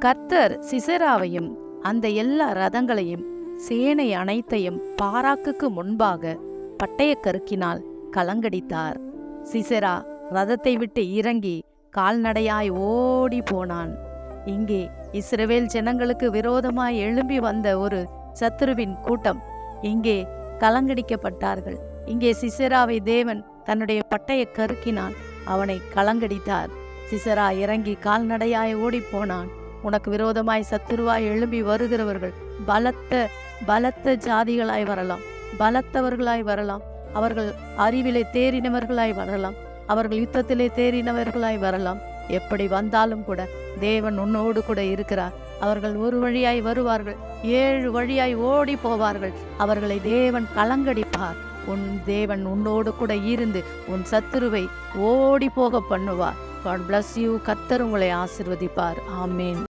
கர்த்தர் சிசெராவையும் அந்த எல்லா ரதங்களையும் சேனை அனைத்தையும் பாராக்குக்கு முன்பாக பட்டயக்கருக்கினால் கலங்கடித்தார். சிசெரா ரதத்தை விட்டு இறங்கி கால்நடையாய் ஓடி போனான். இங்கே இஸ்ரவேல் ஜனங்களுக்கு விரோதமாய் எழும்பி வந்த ஒரு சத்துருவின் கூட்டம் இங்கே கலங்கடிக்கப்பட்டார்கள். இங்கே சிசெராவை தேவன் தன்னுடைய பட்டய கருக்கினால் அவனை கலங்கடித்தார். சிசெரா இறங்கி கால்நடையாய் ஓடி போனான். உனக்கு விரோதமாய் சத்துருவாய் எழும்பி வருகிறவர்கள் பலத்த ஜாதிகளாய் வரலாம், பலத்தவர்களாய் வரலாம், அவர்கள் அறிவிலே தேறினவர்களாய் வரலாம், அவர்கள் யுத்தத்திலே தேறினவர்களாய் வரலாம். எப்படி வந்தாலும் கூட தேவன் உன்னோடு கூட இருக்கிறார். அவர்கள் ஒரு வழியாய் வருவார்கள், 7 வழியாய் ஓடி போவார்கள். அவர்களை தேவன் கலங்கடிப்பார். உன் தேவன் உன்னோடு கூட இருந்து உன் சத்துருவை ஓடி போக பண்ணுவார். God bless you. கர்த்தர் உங்களை ஆசீர்வதிப்பார். ஆமென்.